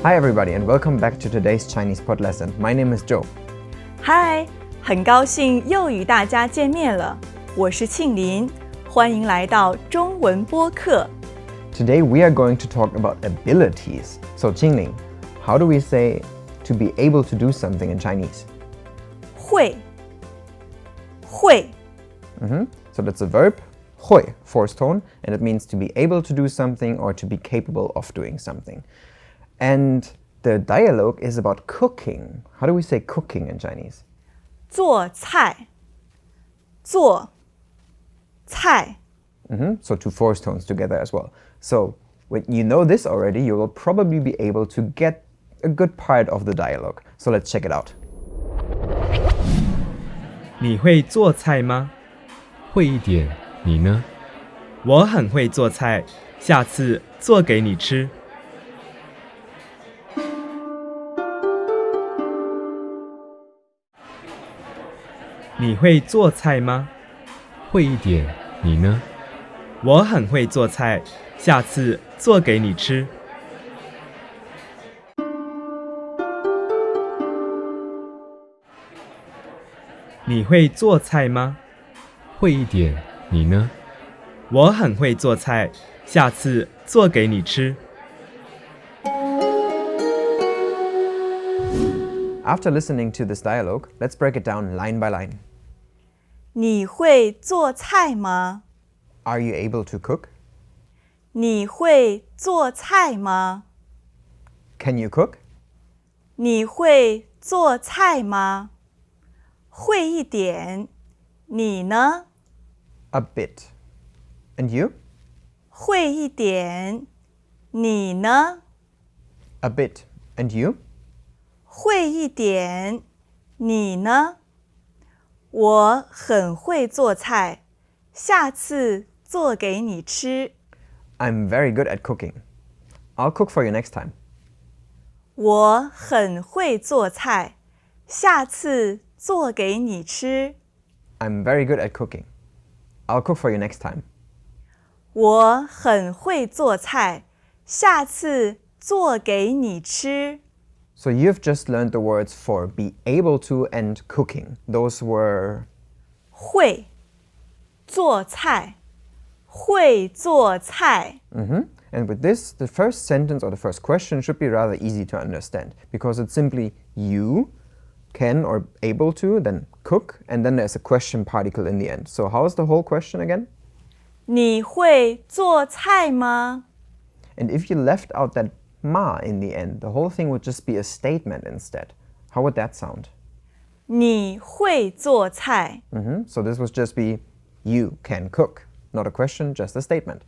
Hi everybody and welcome back to today's ChinesePod lesson. My name is Joe. Hi, 很高兴又与大家见面了。我是庆林，欢迎来到中文播客。Today we are going to talk about abilities. So Qingling, how do we say to be able to do something in Chinese? 会 So that's a verb, 会, forced tone, and it means to be able to do something or to be capable of doing something. And the dialogue is about cooking. How do we say cooking in Chinese? 做菜 So two forced tones together as well. So when you know this already, you will probably be able to get a good part of the dialogue. So let's check it out. 你会做菜吗？会一点，你呢？我很会做菜，下次做给你吃。你会做菜吗？会一点，你呢？我很会做菜，下次做给你吃。你会做菜吗？会一点，你呢？我很会做菜，下次做给你吃。After listening to this dialogue, let's break it down line by line. 你会做菜吗？ Are you able to cook? 你会做菜吗？ Can you cook? 你会做菜吗？会一点，你呢？ A bit. And you? 会一点，你呢？ A bit. And you? 会一点，你呢？我很会做菜，下次做给你吃。 I'm very good at cooking. I'll cook for you next time. 我很会做菜，下次做给你吃。 I'm very good at cooking. I'll cook for you next time. 我很会做菜，下次做给你吃。 So you've just learned the words for be able to and cooking. Those were 会做菜，会做菜。 And with this, the first sentence or the first question should be rather easy to understand because it's simply you can or able to, then cook, and then there's a question particle in the end. So how's the whole question again? 你会做菜吗？ And if you left out that ma in the end, the whole thing would just be a statement instead. How would that sound? 你会做菜。 So this would just be you can cook. Not a question, just a statement.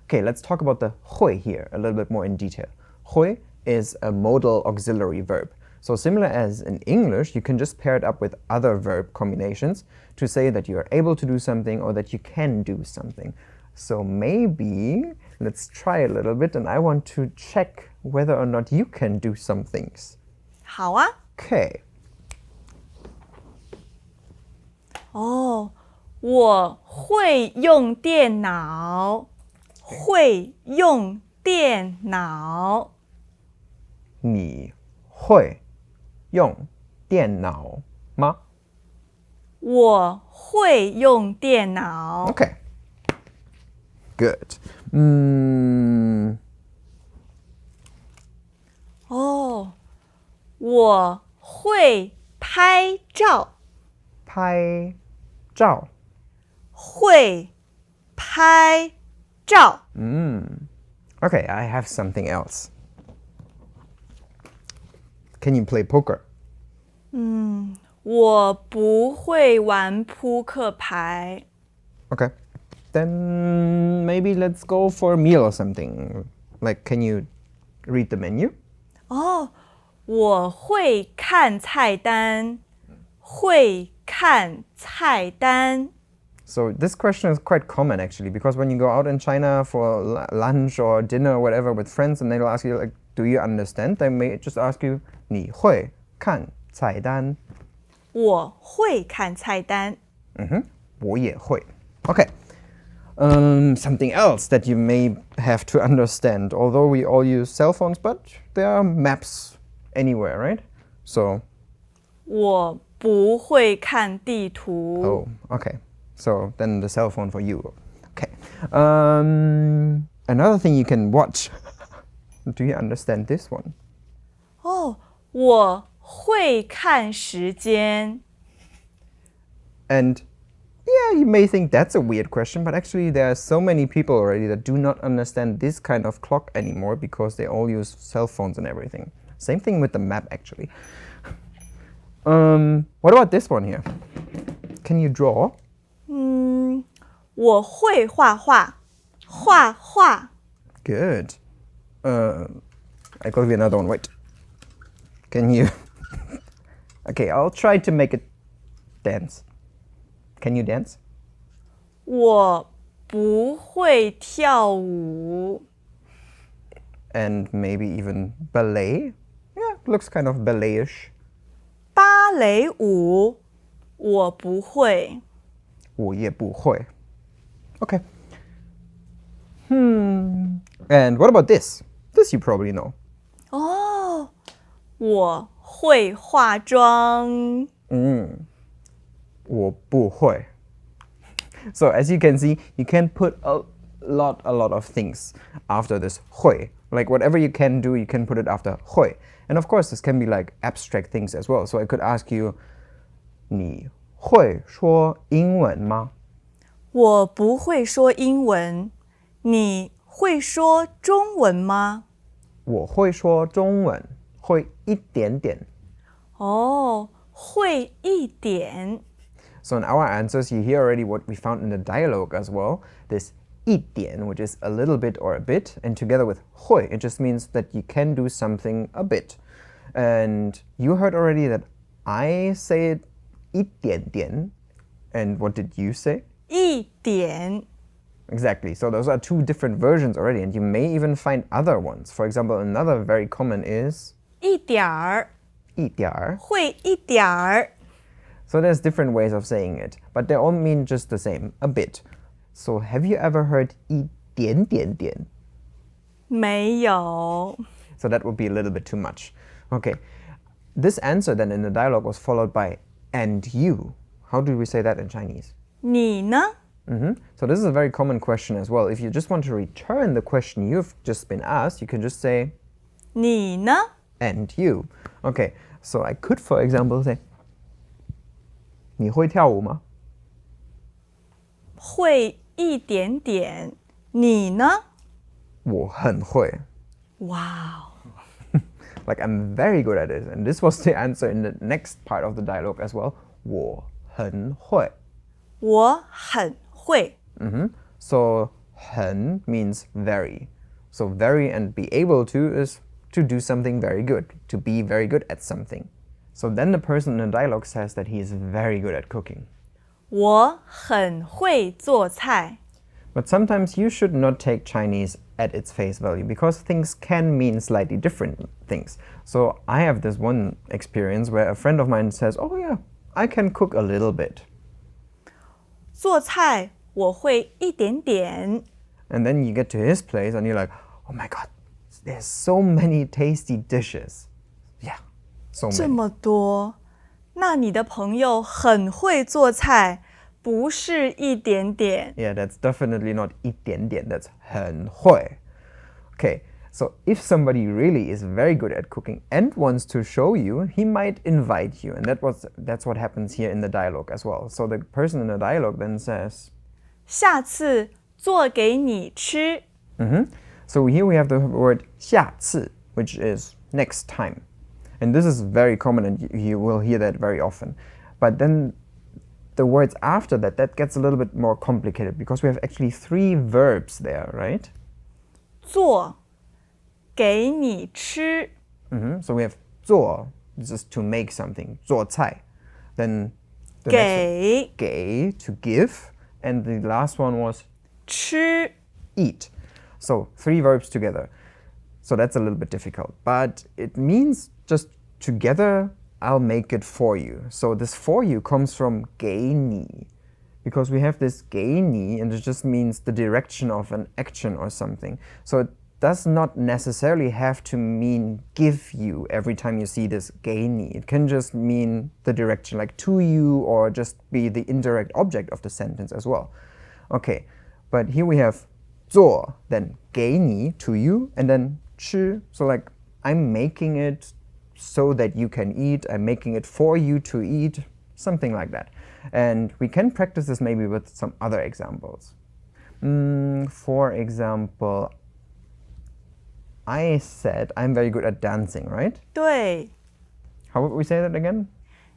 Okay, let's talk about the 会 here a little bit more in detail. 会 is a modal auxiliary verb. So similar as in English, you can just pair it up with other verb combinations to say that you are able to do something or that you can do something. So maybe let's try a little bit and I want to check whether or not you can do some things. 好啊。 Okay. 哦，我会用电脑，会用电脑。你会用电脑吗？我会用电脑。 Okay. Good. 哦，我会拍照，拍照。会拍照。 Okay, I have something else. Can you play poker? 我不会玩扑克牌。 Okay. Then maybe let's go for a meal or something. Like, can you read the menu? 哦，我会看菜单，会看菜单。 So this question is quite common actually, because when you go out in China for lunch or dinner or whatever with friends and they'll ask you like, do you understand? They may just ask you, 你会看菜单？我会看菜单。我也会。Okay. Something else that you may have to understand, although we all use cell phones, but there are maps anywhere, right? So, 我不会看地图。 oh, okay. So then the cell phone for you. Okay. Another thing you can watch. Do you understand this one? 哦，我会看时间。 And yeah, you may think that's a weird question, but actually there are so many people already that do not understand this kind of clock anymore because they all use cell phones and everything. Same thing with the map, actually. What about this one here? Can you draw? 我会画画，画画。 Good. I got you another one. Wait. Can you? Okay, I'll try to make it dance. Can you dance? 我不会跳舞。 And maybe even ballet? Yeah, looks kind of ballet-ish. 芭蕾舞，我不会。我也不会. Okay. And what about this? This you probably know. 哦，我会化妆。 我不会. So as you can see, you can put a lot of things after this 会. Like whatever you can do, you can put it after 会. And of course, this can be like abstract things as well. So I could ask you, 你会说英文吗?我不会说英文，你会说中文吗？我会说中文，会一点点。哦，会一点。 So in our answers, you hear already what we found in the dialogue as well. This 一点, which is a little bit or a bit, and together with 会, it just means that you can do something a bit. And you heard already that I say it 一点点, and what did you say? 一点。 Exactly. So those are two different versions already, and you may even find other ones. For example, another very common is 一点儿，一点儿. 会一点儿。 So there's different ways of saying it, but they all mean just the same, a bit. So have you ever heard 一点点点? 没有。 So that would be a little bit too much. Okay. This answer then in the dialogue was followed by and you. How do we say that in Chinese? 你呢？ So this is a very common question as well. If you just want to return the question you've just been asked, you can just say 你呢？ and you. Okay. So I could, for example, say 你会跳舞吗?会一点点。你呢？我很会. 哇哦！ Like I'm very good at it. And this was the answer in the next part of the dialogue as well. 我很会.我很会。 So 很 means very. So very and be able to is to do something very good, to be very good at something. So then the person in the dialogue says that he is very good at cooking. 我很会做菜。 But sometimes you should not take Chinese at its face value because things can mean slightly different things. So I have this one experience where a friend of mine says, oh yeah, I can cook a little bit. 做菜我会一点点。 And then you get to his place and you're like, oh my god, there's so many tasty dishes. Yeah, so 这 many. 么多，那你的朋友很会做菜，不是一点点。 Yeah, that's definitely not 一点点, that's 很会. Okay, so if somebody really is very good at cooking and wants to show you, he might invite you. And that's what happens here in the dialogue as well. So the person in the dialogue then says, 下次做给你吃。 So here we have the word 下次, which is next time. And this is very common and you will hear that very often. But then the words after that gets a little bit more complicated because we have actually 3 verbs there, right? 做给你吃。 So we have 做, this is to make something, 做菜. Then the next one, 给 给, to give. And the last one was 吃。 eat. So 3 verbs together. So that's a little bit difficult. But it means just together, I'll make it for you. So this for you comes from 给你. because we have this 给你, and it just means the direction of an action or something. So it does not necessarily have to mean give you every time you see this 给你. It can just mean the direction, like to you, or just be the indirect object of the sentence as well. Okay, but here we have 做, then 给你 to you, and then 吃. So like I'm making it so that you can eat, I'm making it for you to eat, something like that. And we can practice this maybe with some other examples. For example, I said I'm very good at dancing, right? 对， How would we say that again?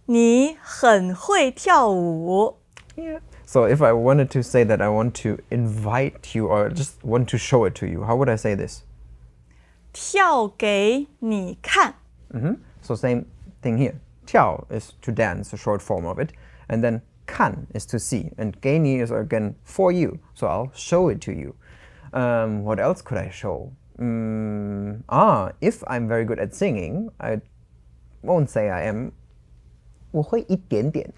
你很会跳舞。 Yeah. So if I wanted to say that I want to invite you or just want to show it to you, how would I say this? 跳给你看。 So same thing here. 跳 is to dance, a short form of it. And then 看 is to see. And 给你 is again for you. So I'll show it to you. What else could I show? If I'm very good at singing, I won't say I am. 我会一点点.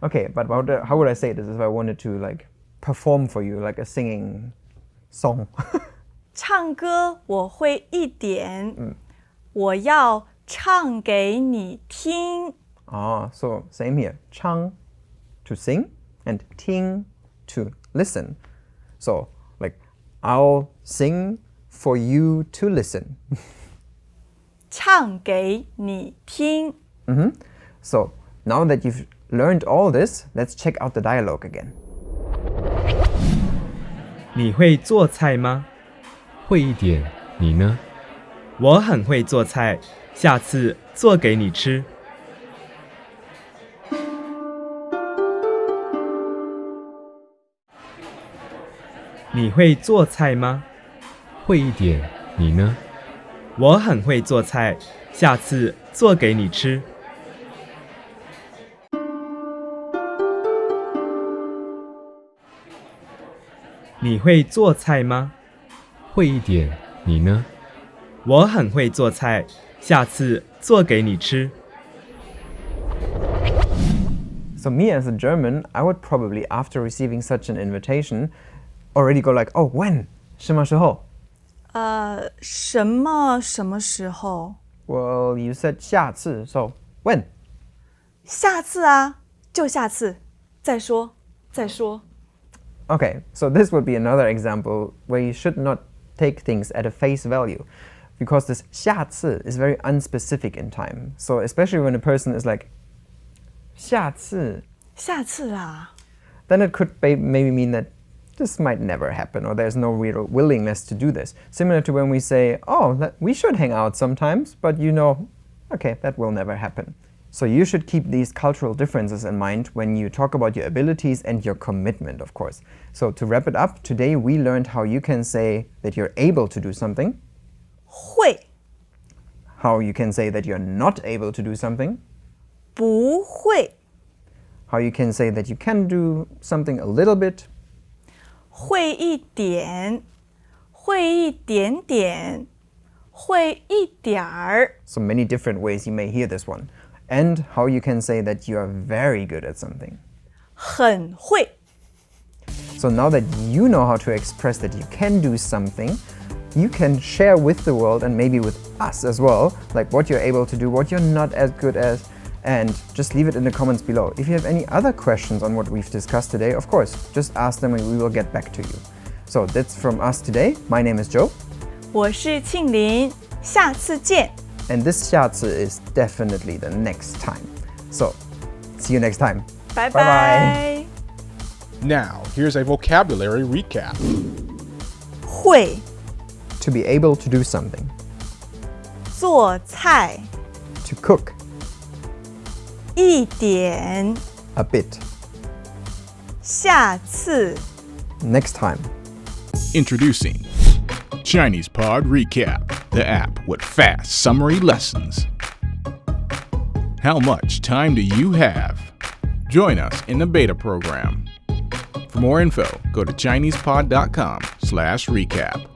Okay, but how would I say this if I wanted to like perform for you, like a singing song? 唱歌我会一点，我要唱给你听。 So same here. 唱 to sing and 听 to listen. So like I'll sing for you to listen. 唱给你听。 So now that you've learned all this, let's check out the dialogue again. 你会做菜吗？会一点，你呢？我很会做菜，下次做给你吃。你会做菜吗？会一点，你呢？我很会做菜，下次做给你吃。你会做菜吗？会一点，你呢？我很会做菜，下次做给你吃。So me as a German, I would probably, after receiving such an invitation, already go like, oh, when? 什么时候? 什么时候？ Well, you said 下次, so when? 下次啊，就下次。再说。 Okay, so this would be another example where you should not take things at a face value, because this 下次 is very unspecific in time. So especially when a person is like 下次, 下次啊。 then it could maybe mean that this might never happen, or there's no real willingness to do this. Similar to when we say, oh, we should hang out sometimes, but you know, okay, that will never happen. So you should keep these cultural differences in mind when you talk about your abilities and your commitment, of course. So to wrap it up, today we learned how you can say that you're able to do something, 会 how you can say that you're not able to do something, 不会 how you can say that you can do something a little bit, 会一点，会一点点，会一点儿。 so many different ways you may hear this one, and how you can say that you are very good at something. 很会。 So now that you know how to express that you can do something, you can share with the world and maybe with us as well, like what you're able to do, what you're not as good as, and just leave it in the comments below. If you have any other questions on what we've discussed today, of course, just ask them and we will get back to you. So that's from us today. My name is Joe. 我是庆林，下次见。 And this 下次 is definitely the next time. So, see you next time. 拜 Bye-bye. 拜。 Now, here's a vocabulary recap. 会 To be able to do something. 做菜， To cook. 一点， A bit. 下次。 Next time. Introducing ChinesePod Recap, the app with fast summary lessons. How much time do you have? Join us in the beta program. For more info, go to ChinesePod.com/recap.